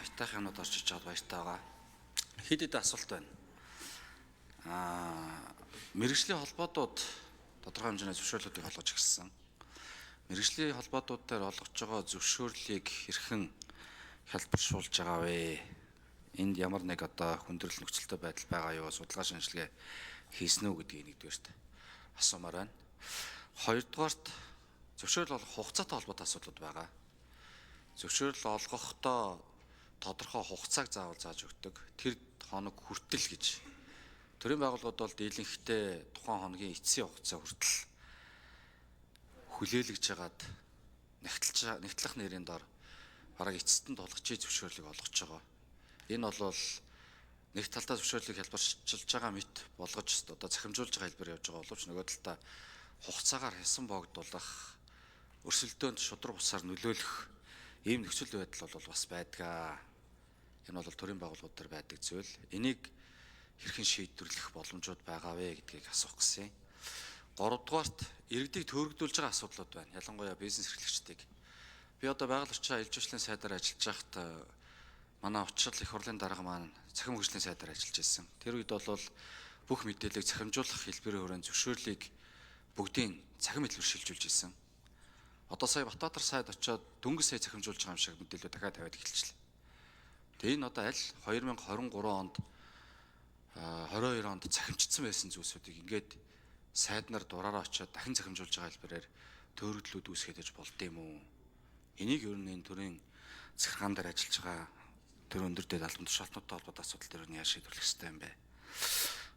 Итах юмнууд орчиж чад баяртай байгаа. Хэд хэд асуулт байна. Мэргэжлийн холбоотууд тодорхой хэмжээний зөвшөөрлүүдийг олгож ирсэн. Мэргэжлийн холбоотууд дээр олгож байгаа зөвшөөрлийг хэрхэн хялбаршуулж байгаа вэ? Энд ямар нэг хүндрэл нөхцөлтэй байдал байгаа юу? Судалгаа шинжилгээ хийсэн үү гэдгийг нэгдүгээрт асуумаар байна. Хоёрдугаарт зөвшөөрөл олгох хугацаатай холбоотой асуудлууд байгаа. Зөвшөөрөл олгохдоо тодорхой хугацааг заавал зааж өгдөг. Тэр хоног хүртэл гэж. Төрийн байгууллагууд бол дийлэнхтэй тухайн хоногийн эцсийн хугацаа хүртэл хүлээлгэж хагаад нэгтлэх нэрийн дор бараг эцэст нь тулгчийн зөвшөөрлийг олгож байгаа. Энэ бол нэг талдаа зөвшөөрлийг хялбарчилж байгаа мэт болгож захимжуулж байгаа хэлбэр явж байгаа боловч нөгөө талдаа хугацаагаар хясан богдуулах, өрсөлдөөнд шудраг усаар нөлөөлөх ийм нөхцөл байдал бол бас байдаг. Энэ бол төрийн байгууллагууд төр байдаг зүйл. Энийг хэрхэн шийдвэрлэх боломжууд байгаа вэ гэдгийг асуух гэсэн юм. Гуравдугаарт иргэдийг төөрөгдүүлж байгаа асуудлууд байна. Ялангуяа бизнес эрхлэгчдийг. Би байгаль орчин аюулж ажлын сайдаар ажиллаж байхад манай учрал их хурлын дарга маань цахим хөгжлийн сайдаар ажиллаж байсан. Тэр үед бол бүх мэдээллийг захимжуулах хэлбэрийн хүрээнд зөвшөөрлийг бүгдийн цахим хэлбэр шилжүүлж ирсэн. Одоо сая Батбаатар сайд очиод дөнгөж сая захимжуулж байгаа юм шиг мэдээлэл дахиад тавиад эхэлчихлээ. Тэгээ энэ аль 2023 онд 22 онд захимжигдсан байсан зүйлсүүдийг ингээд сайд нар дураараа очиод дахин захимжуулж байгаа хэлбэрээр төөрөгдлүүд үүсгэж болд юм уу? Энийг ер нь энэ төрийн захиргаан дээр ажиллаж байгаа төр өндөр дэд албан тушаалтнуудтай холбоотой асуудал дээр нь яаж шийдвэрлэх ёстой юм бэ?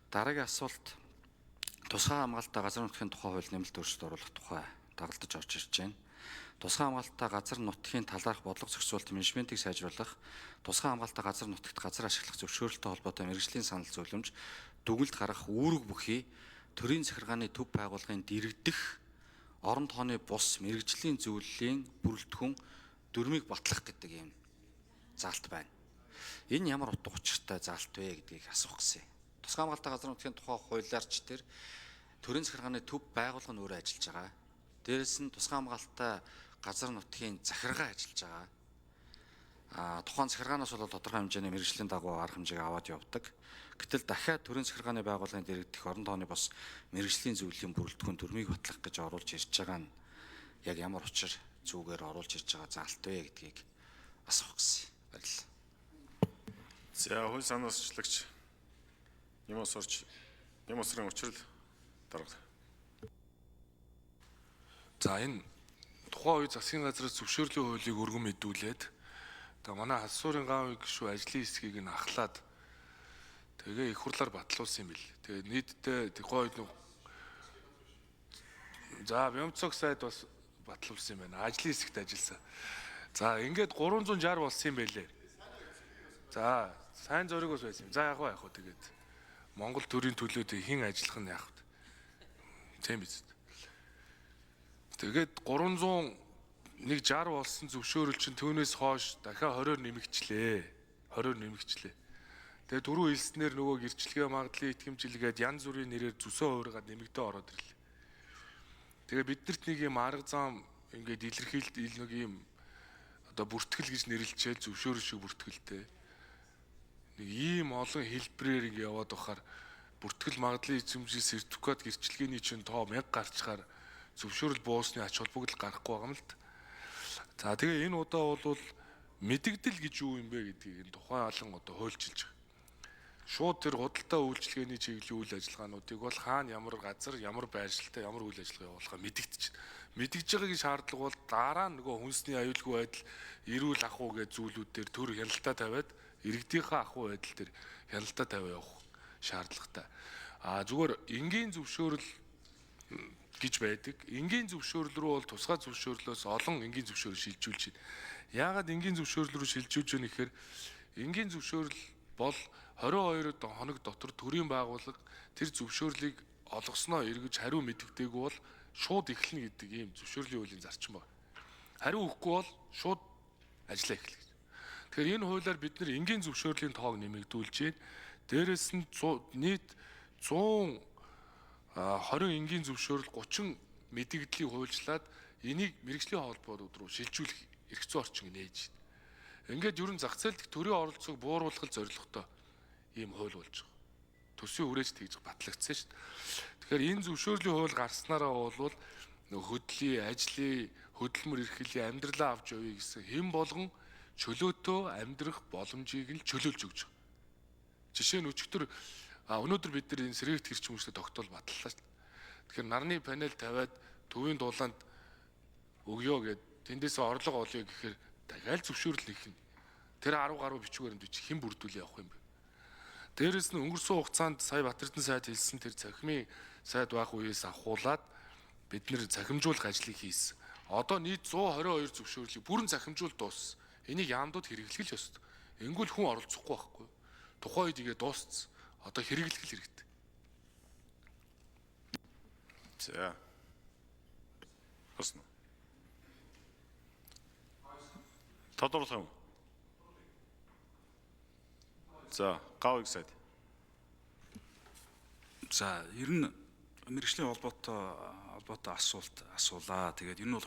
Дараагийн асуулт тусгай хамгаалалтаа газар нутгийн тухай хууль нэмэлт өөрчлөлт оруулах тухай дагалдаж орж ирж байна. Тусгай хамгаалалтаа газар нутгийн талаарх бодлого зохицуулалт менежментийг сайжруулах, тусгай хамгаалалтаа газар нутагт газар ашиглах зөвшөөрлөлтөй холбоотой мэргэжлийн санал зөвлөмж, дүгнэлт гаргах үүрэг бүхий төрийн захиргааны төв байгууллагын дэргэдэх орон тооны бус мэргэжлийн зөвлөлийн бүрэлдэхүүн дүрмийг батлах гэдэг юм заалт байна. Энэ ямар утга учиртай заалт вэ гэдгийг асуух гэсэн. Тусгай хамгаалалтаа газар нутгийн тухай хуулиарч тэр төрийн захиргааны төв байгууллага нь өөрөө ажиллаж байгаа. Дээрээс нь тусгай хамгаалалтаа газар нутгийн захиргаа ажиллаж байгаа. Тухайн захиргаанаас бол тодорхой хэмжээний мэргэжлийн дагуу арга хэмжээг аваад явдаг. Гэтэл дахиад төрийн захиргааны байгууллагын дэргэдэх орон тооны бос мэргэжлийн зөвлөлийн бүрэлдэхүүн дүрмийг батлах гэж оруулж ирж байгаа нь яг ямар учир зүгээр оруулж ирж байгаа заалт вэ гэдгийг асуух гэсэн. Баярлалаа. За хууль санаа сурчлагч Нямосрын учрал дарга. За энэ тухайн үе засгийн газраас зөвшөөрлийн хуулийг өргөн мэдүүлээд манай хасуурын гаавын гишүү ажлын хэсгийг нь ахлаад тэгээ их хурлаар батлуулсан юм бил. Тэгээ нийтдээ тухайн үед Бямцог сайд бас батлуулсан юм байна. Ажлын хэсэгт ажилласан. За ингээд 360 болсон юм байлээ. За сайн зориг бас байсан юм. За яг уу тэгээд Монгол төрийн төлөөд хэн ажиллах нь яах вэ? Тийм биз. Тэгээд 360 болсон зөвшөөрөл чинь түүнээс хойш дахиад 20-оор нэмэгчлээ. Тэгээд дөрөв хэлснээр нөгөө гэрчлэгээ магадлалын итгэмжилгээд янз бүрийн нэрээр зүсөө хуургаад нэмэгдээ ороод ирлээ. Тэгээд биднэрт нэг юм арга зам ингээд илэрхийлд нэг юм бүртгэл гэж нэрлэлчээл зөвшөөрөл шиг бүртгэлтэй. Нэг ийм олон хэлбэрээр ингээд яваад байхаар бүртгэл магадлалын эзэмшил сертификат гэрчлэгээний чинь тоо 1000 гарчгаар зөвшөөрөл буусны ач холбогдол гарахгүй байгаа юм л та. За тэгээ энэ удаа бол мэдэгдэл гэж юу юм бэ гэдгийг тухайн олон хуульчилж байгаа. Шууд тэр худалдаа үйлчилгээний чиглэлийн үйл ажиллагаануудыг бол хаана ямар газар, ямар байршилтай, ямар үйл ажиллагаа явуулахаа мэдэгдэж байна. Мэдэгдэж байгаагийн шаардлага бол дараа нь нөгөө хүнсний аюулгүй байдал, эрүүл ахуй гэж зүйлүүд дээр төр хяналтаа тавиад иргэдийнхээ ахуй байдал дээр хяналтаа тавиа явах шаардлагатай. Зүгээр энгийн зөвшөөрөл гэж байдаг. Энгийн зөвшөөрөл рүү бол тусгай зөвшөөрлөөс олон энгийн зөвшөөрөл шилжүүлж байна. Яагаад энгийн зөвшөөрөл рүү шилжүүлж байна гэхээр энгийн зөвшөөрөл бол 22 хоног дотор төрийн байгууллага тэр зөвшөөрлийг олгосноо эргэж хариу мэдэгдээгүй бол шууд эхэлнэ гэдэг ийм зөвшөөрлийн хуулийн зарчим байна. Хариу өгөхгүй бол шууд ажиллаа эхэлнэ. Тэгэхээр энэ хуулиар бид нэр энгийн зөвшөөрлийн тоог нэмэгдүүлж байна. Дээрээс нь нийт 120 энгийн зөвшөөрөл 30 мэдэгдлийг хуульчлаад энийг мэргэжлийн холбоодууд руу шилжүүлэх эрх зүйн орчин нээж байна. Ингээд ер нь зах зээлд төрийн оролцоог бууруулах зорилготой ийм хууль болж байгаа. Төсвийн үрээж тэгж батлагдсан шүү дээ. Тэгэхээр энэ зөвшөөрлийн хууль гарснараа болвол хөдлийн, ажлын, хөдөлмөр эрхлэлийн амьдралаа авч явъя гэсэн хэн болгон чөлөөтөө амьдрах боломжийг л чөлөөлж өгч байгаа. Жишээ нь өчигдөр өнөөдөр бид нар энэ сэргээгт хэрчмөстэй тогтоол батллаа шүү дээ. Тэгэхээр нарны панел тавиад төвийн дулаанд өгөө гэд тэндээсээ орлого олъё гэхээр дахиад зөвшөөрөл хийх нь. Тэр 10 гаруй бичгээр энэ хэн бүрдүүлээ явах юм бэ? Дээрээс нь өнгөрсөн хугацаанд сая Батэрдэн сайд хэлсэн тэр цахимын сайд байх үеэс ахуулаад бид нэр цахимжуулах ажлыг хийсэн. Одоо нийт 122 зөвшөөрлийг бүрэн цахимжуул дууссан. Энийг яамдууд хэрэглэх л ёстой. Энгүүл хүн оролцохгүй байхгүй. Тухайн үед игээ дууссан. Одоо хэрэглэх л хэрэгтэй. За. Хосно. Тодорлох юм. За, гавыг сайд. За, ер нь мэрэгжлийн холбоотой асуулт асуулаа. Тэгээд энэ бол